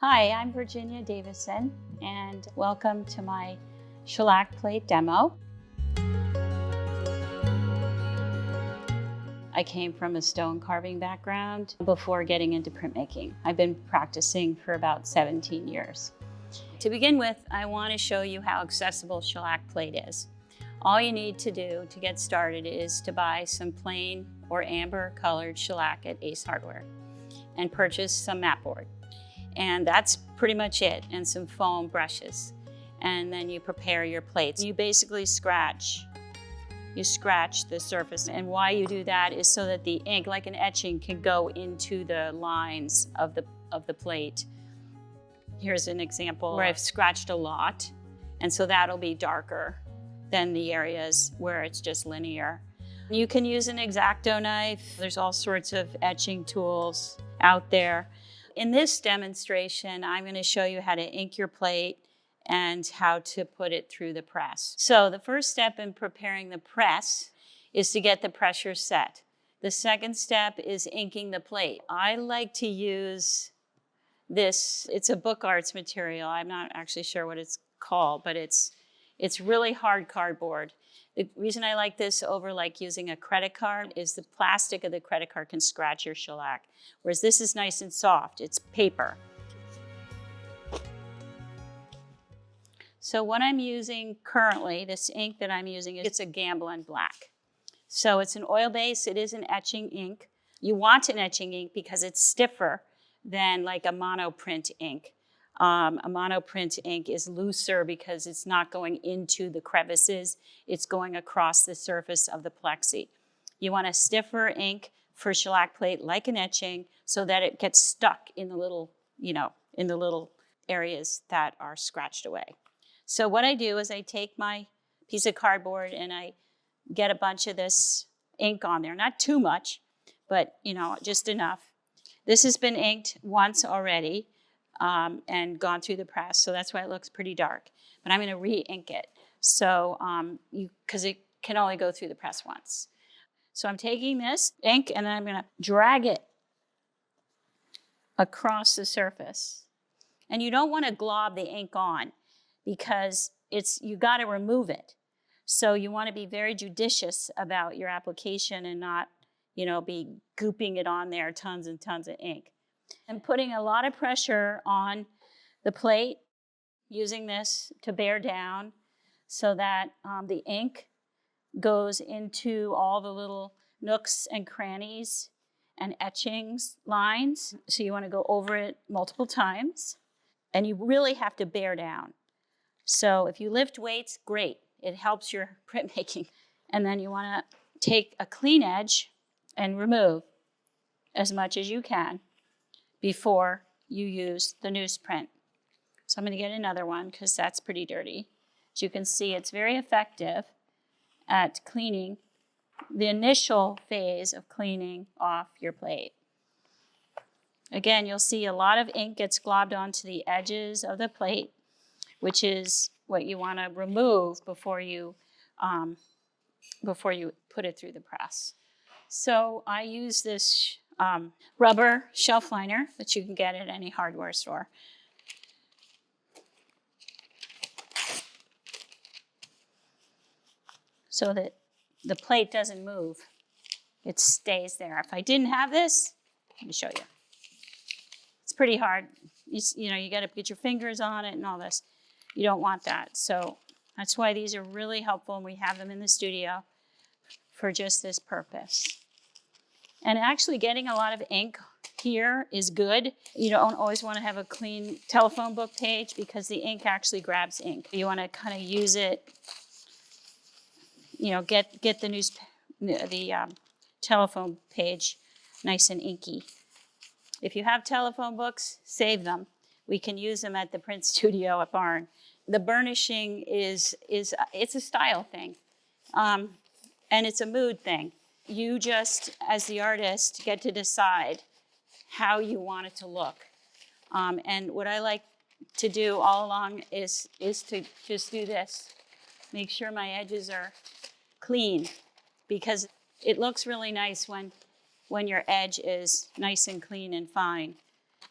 Hi, I'm Virginia Davison, and welcome to my shellac plate demo. I came from a stone carving background before getting into printmaking. I've been practicing for about 17 years. To begin with, I want to show you how accessible shellac plate is. All you need to do to get started is to buy some plain or amber colored shellac at Ace Hardware and purchase some mat board. And that's pretty much it, and some foam brushes. And then you prepare your plates. You basically scratch the surface. And why you do that is so that the ink, like an etching, can go into the lines of the plate. Here's an example where I've scratched a lot, and so that'll be darker than the areas where it's just linear. You can use an X-Acto knife. There's all sorts of etching tools out there. In this demonstration, I'm going to show you how to ink your plate and how to put it through the press. So the first step in preparing the press is to get the pressure set. The second step is inking the plate. I like to use this. It's a book arts material. I'm not actually sure what it's called, but it's really hard cardboard. The reason I like this over like using a credit card is the plastic of the credit card can scratch your shellac, whereas this is nice and soft. It's paper. So what I'm using currently, this ink that I'm using, it's a Gamblin Black. So it's an oil base. It is an etching ink. You want an etching ink because it's stiffer than like a monoprint ink. A monoprint ink is looser because it's not going into the crevices, it's going across the surface of the plexi. You want a stiffer ink for shellac plate, like an etching, so that it gets stuck in the little, in the little areas that are scratched away. So what I do is I take my piece of cardboard and I get a bunch of this ink on there. Not too much, but just enough. This has been inked once already. And gone through the press, so that's why it looks pretty dark. But I'm going to re-ink it, so because it can only go through the press once. So I'm taking this ink and then I'm going to drag it across the surface. And you don't want to glob the ink on because you got to remove it. So you want to be very judicious about your application and not, be gooping it on there, tons and tons of ink. I'm putting a lot of pressure on the plate, using this to bear down so that the ink goes into all the little nooks and crannies and etchings lines. So you want to go over it multiple times, and you really have to bear down. So if you lift weights, great. It helps your printmaking. And then you want to take a clean edge and remove as much as you can before you use the newsprint. So I'm going to get another one because that's pretty dirty. As you can see, it's very effective at cleaning the initial phase of cleaning off your plate. Again, you'll see a lot of ink gets globbed onto the edges of the plate, which is what you want to remove before you put it through the press. So I use this rubber shelf liner that you can get at any hardware store. So that the plate doesn't move. It stays there. If I didn't have this, let me show you. It's pretty hard. You got to get your fingers on it and all this. You don't want that. So that's why these are really helpful, and we have them in the studio for just this purpose. And actually getting a lot of ink here is good. You don't always want to have a clean telephone book page because the ink actually grabs ink. You want to kind of use it, get the telephone page nice and inky. If you have telephone books, save them. We can use them at the print studio at Barn. The burnishing it's a style thing, and it's a mood thing. You just, as the artist, get to decide how you want it to look. And what I like to do all along is to just do this. Make sure my edges are clean, because it looks really nice when your edge is nice and clean and fine.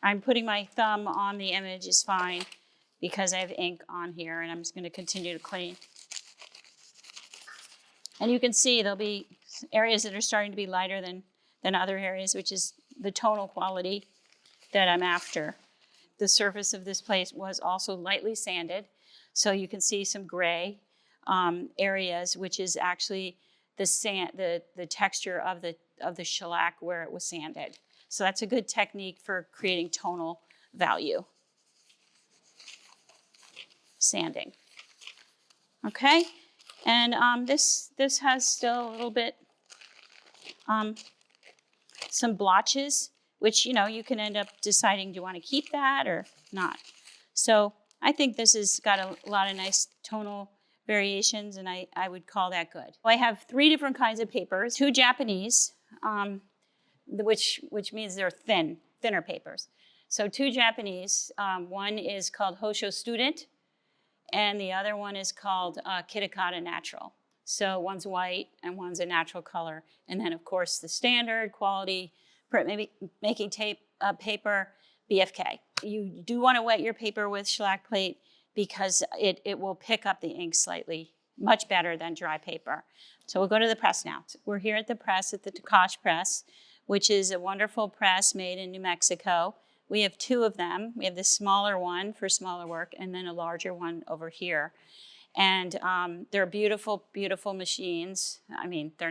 I'm putting my thumb on the image is fine because I have ink on here, and I'm just going to continue to clean. And you can see there'll be areas that are starting to be lighter than other areas, which is the tonal quality that I'm after. The surface of this plate was also lightly sanded, so you can see some gray areas, which is actually the texture of the shellac where it was sanded. So that's a good technique for creating tonal value. Sanding. Okay, and this has still a little bit some blotches, which you can end up deciding, do you want to keep that or not? So I think this has got a lot of nice tonal variations, and I would call that good. I have 3 different kinds of papers, 2 Japanese, which means they're thinner papers. So 2 Japanese, one is called Hosho Student, and the other one is called Kitakata Natural. So one's white and one's a natural color. And then, of course, the standard quality printmaking tape paper, BFK. You do want to wet your paper with shellac plate because it will pick up the ink slightly, much better than dry paper. So we'll go to the press now. We're here at the press, at the Takash press, which is a wonderful press made in New Mexico. We have 2 of them. We have this smaller one for smaller work and then a larger one over here. And they're beautiful, beautiful machines. I mean, they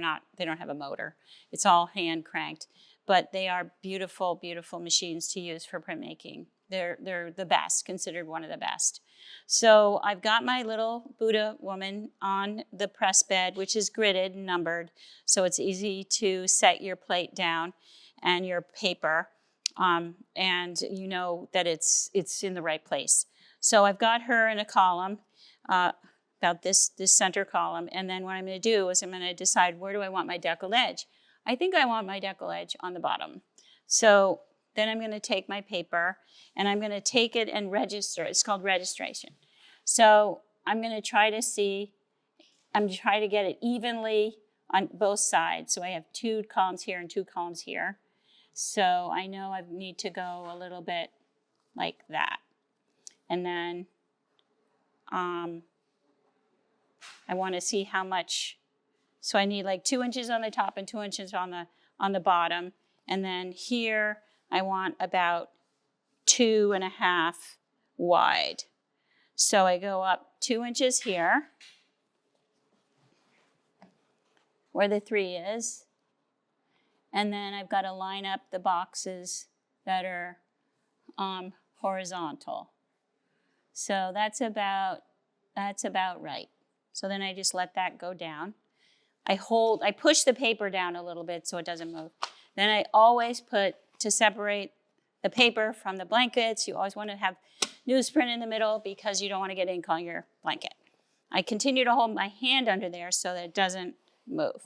don't have a motor. It's all hand cranked, but they are beautiful, beautiful machines to use for printmaking. They're the best, considered one of the best. So I've got my little Buddha woman on the press bed, which is gridded and numbered. So it's easy to set your plate down and your paper. And you know that it's in the right place. So I've got her in a column, about this center column, and then what I'm going to do is I'm going to decide, where do I want my deckled edge? I think I want my deckled edge on the bottom. So then I'm going to take my paper and I'm going to take it and register. It's called registration. So I'm going to try to get it evenly on both sides. So I have 2 columns here and 2 columns here. So I know I need to go a little bit like that. And then I want to see how much, so I need like 2 inches on the top and 2 inches on the bottom. And then here I want about 2.5 wide. So I go up 2 inches here, where the 3 is. And then I've got to line up the boxes that are horizontal. So that's about right. So then I just let that go down. I push the paper down a little bit so it doesn't move. Then I always put, to separate the paper from the blankets, you always want to have newsprint in the middle because you don't want to get ink on your blanket. I continue to hold my hand under there so that it doesn't move.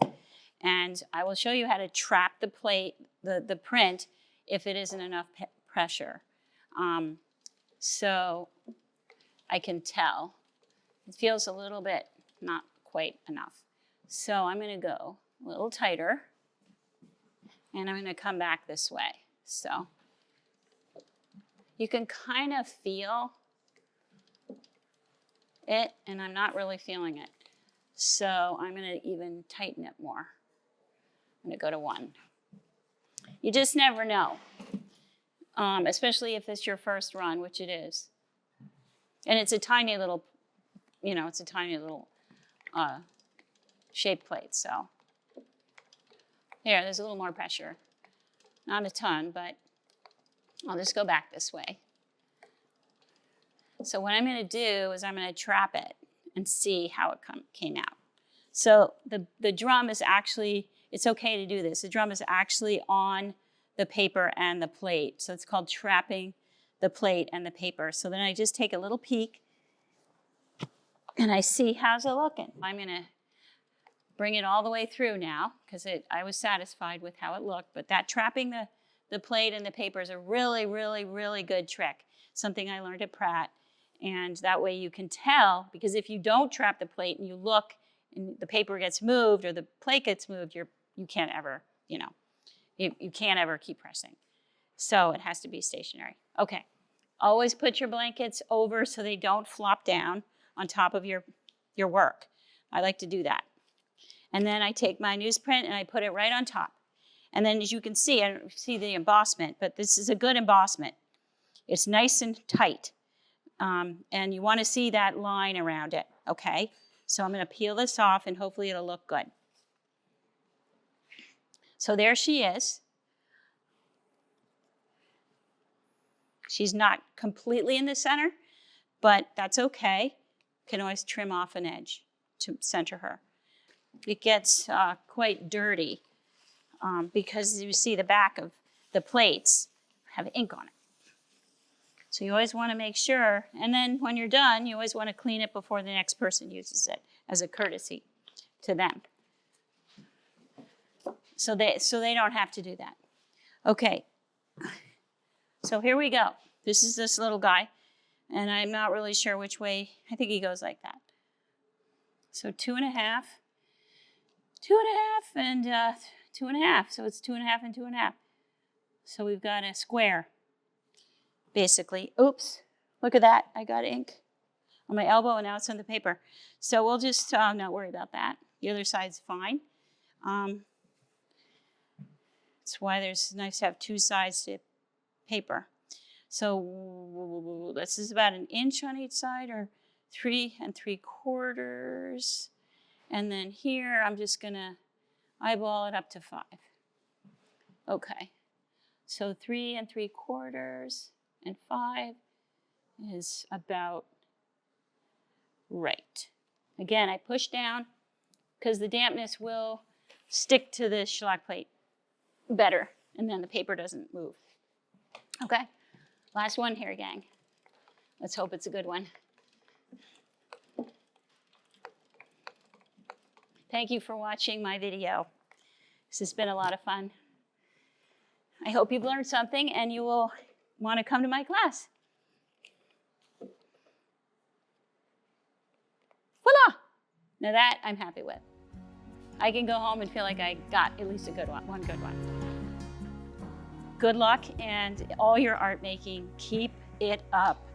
And I will show you how to trap the plate, the print, if it isn't enough pressure. So I can tell. It feels a little bit not quite enough. So I'm going to go a little tighter, and I'm going to come back this way. So you can kind of feel it, and I'm not really feeling it. So I'm going to even tighten it more. I'm going to go to 1. You just never know, especially if it's your first run, which it is. And it's a tiny little, shaped plate, so. There's a little more pressure. Not a ton, but I'll just go back this way. So what I'm going to do is I'm going to trap it and see how it came out. So the drum is actually, it's okay to do this. The drum is actually on the paper and the plate. So it's called trapping the plate and the paper. So then I just take a little peek and I see, how's it looking? I'm going to bring it all the way through now because I was satisfied with how it looked. But that trapping the plate and the paper is a really, really, really good trick. Something I learned at Pratt. And that way you can tell, because if you don't trap the plate and you look and the paper gets moved or the plate gets moved, you can't ever, you can't ever keep pressing. So it has to be stationary. Okay, always put your blankets over so they don't flop down on top of your work. I like to do that. And then I take my newsprint and I put it right on top. And then as you can see, I don't see the embossment, but this is a good embossment. It's nice and tight. And you want to see that line around it, okay? So I'm going to peel this off and hopefully it'll look good. So there she is. She's not completely in the center, but that's okay. Can always trim off an edge to center her. It gets quite dirty because you see the back of the plates have ink on it. So you always want to make sure, and then when you're done, you always want to clean it before the next person uses it as a courtesy to them. So they don't have to do that. Okay, so here we go. This is this little guy, and I'm not really sure which way. I think he goes like that. So 2.5, 2.5, and 2.5. So it's 2.5 and 2.5. So we've got a square, basically. Oops, look at that. I got ink on my elbow, and now it's on the paper. So we'll just not worry about that. The other side's fine. That's why it's nice to have two sides to paper. So this is about 1 inch on each side, or 3 3/4. And then here, I'm just gonna eyeball it up to 5. Okay, so 3 3/4 and 5 is about right. Again, I push down because the dampness will stick to the shellac plate better, and then the paper doesn't move. Okay, last one here, gang. Let's hope it's a good one. Thank you for watching my video. This has been a lot of fun. I hope you've learned something and you will want to come to my class. Voila! Now that I'm happy with. I can go home and feel like I got at least a good one good one. Good luck, and all your art making, keep it up.